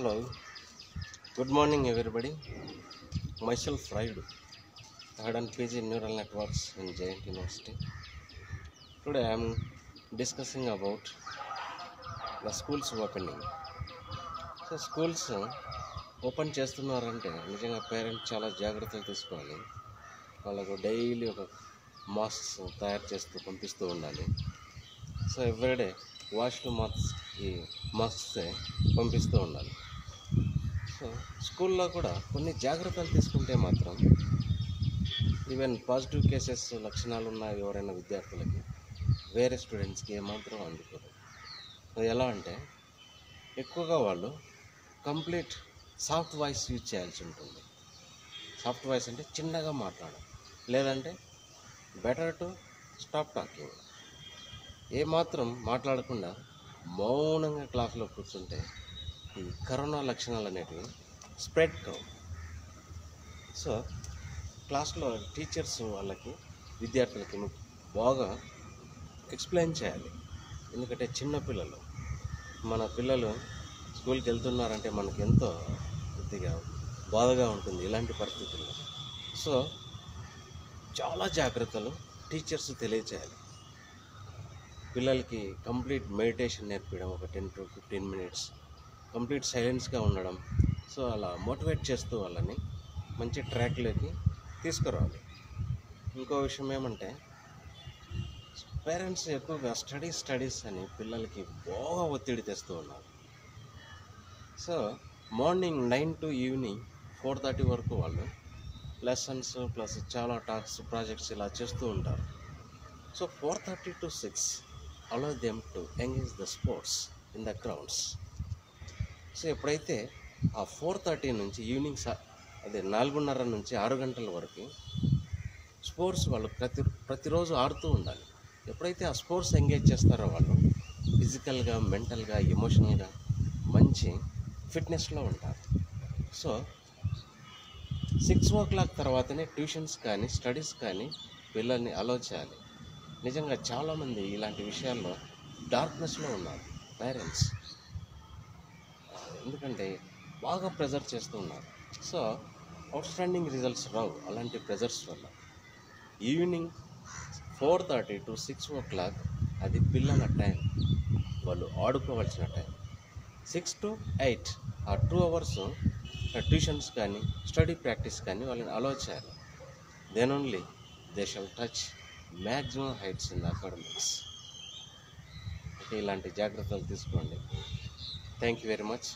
Hello, good morning everybody. Myself Raidu, third and PG Neural Networks in Giant University. Today I am discussing about the schools opening. So schools open చేస్తున్నారంటే నిజంగా parents చాలా జాగ్రత్తలు తీసుకోవాలి. వాళ్ళకు daily ఒక masks తయారు చేస్తూ పంపిస్తూ ఉండాలి. సో ఎవ్రీడే వాష్డ్ మాస్క్స్ పంపిస్తూ ఉండాలి. సో స్కూల్లో కూడా కొన్ని జాగ్రత్తలు తీసుకుంటే మాత్రం ఈవెన్ పాజిటివ్ కేసెస్ లక్షణాలు ఉన్న ఎవరైనా విద్యార్థులకి వేరే స్టూడెంట్స్కి ఏమాత్రం అందుకోరు. ఎలా అంటే ఎక్కువగా వాళ్ళు కంప్లీట్ సాఫ్ట్ వాయిస్ యూజ్ చేయాల్సి ఉంటుంది. సాఫ్ట్ వాయిస్ అంటే చిన్నగా మాట్లాడడం, లేదంటే బెటర్ టు స్టాప్ టాకింగ్. ఏమాత్రం మాట్లాడకుండా మౌనంగా క్లాస్లో కూర్చుంటే ఈ కరోనా లక్షణాలు అనేటివి స్ప్రెడ్ కావు. సో క్లాస్లో టీచర్స్ వాళ్ళకి విద్యార్థులకి బాగా ఎక్స్ప్లెయిన్ చేయాలి. ఎందుకంటే చిన్నపిల్లలు, మన పిల్లలు స్కూల్కి వెళ్తున్నారంటే మనకు ఎంతో కొద్దిగా బాధగా ఉంటుంది ఇలాంటి పరిస్థితుల్లో. సో చాలా జాగ్రత్తలు టీచర్స్ తెలియచేయాలి. పిల్లలకి కంప్లీట్ మెడిటేషన్ నేర్పించడం, ఒక 10 to 15 minutes కంప్లీట్ సైలెన్స్గా ఉండడం. సో అలా మోటివేట్ చేస్తూ వాళ్ళని మంచి ట్రాక్లోకి తీసుకురావాలి. ఇంకో విషయం ఏమంటే పేరెంట్స్ ఎక్కువగా స్టడీస్ అని పిల్లలకి బాగా ఒత్తిడి తెస్తూ ఉన్నారు. సో మార్నింగ్ 9 to ఈవినింగ్ 4:30 వరకు వాళ్ళు లెసన్స్ ప్లస్ చాలా టాక్స్ ప్రాజెక్ట్స్ ఇలా చేస్తూ ఉంటారు. So 4:30 to 6 allow them to engage the sports in the grounds. So ఎప్పుడైతే ఆ 4:30 నుంచి ఈవినింగ్ అదే 4:30 నుంచి 6 గంటల వరకు స్పోర్ట్స్ వాళ్ళు ప్రతిరోజు ఆడుతూ ఉండాలి. ఎప్పుడైతే ఆ స్పోర్ట్స్ ఎంగేజ్ చేస్తారో వాళ్ళు ఫిజికల్గా, మెంటల్గా, ఎమోషనల్గా మంచి ఫిట్నెస్లో ఉంటారు. సో 6 o'clock తర్వాతనే ట్యూషన్స్ కానీ స్టడీస్ కానీ పిల్లల్ని అలో చేయాలి. నిజంగా చాలామంది ఇలాంటి విషయాల్లో డార్క్నెస్లో ఉన్నారు పేరెంట్స్. ఎందుకంటే బాగా ప్రెజర్ చేస్తూ ఉన్నారు. సో అవుట్స్టాండింగ్ రిజల్ట్స్ రావు అలాంటి ప్రెజర్స్ వల్ల. ఈవినింగ్ 4:30 to 6 o'clock అది పిల్లల టైం, వాళ్ళు ఆడుకోవాల్సిన టైం. 6 to 8 ఆ 2 hours ట్యూషన్స్ కానీ స్టడీ ప్రాక్టీస్ కానీ వాళ్ళని అలో చేయాలి. Then only they shall touch maximum heights in the academics. Okay, ఇలాంటి జాగ్రత్తలు తీసుకోండి. Thank you very much.